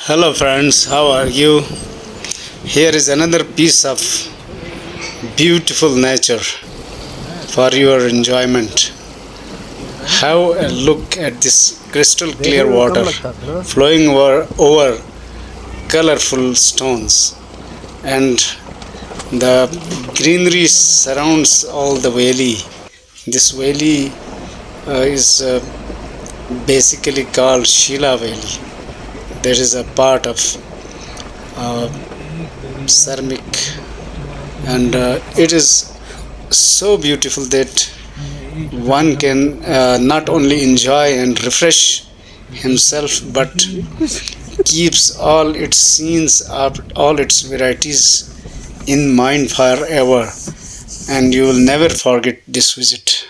Hello friends, how are you? Here is another piece of beautiful nature for your enjoyment. Have a look at this crystal clear water flowing over colorful stones, and the greenery surrounds all the valley. This valley is basically called Sheila Valley. There is a part of uh, ceramic, and it is so beautiful that one can not only enjoy and refresh himself but keeps all its scenes of all its varieties in mind forever, and you will never forget this visit.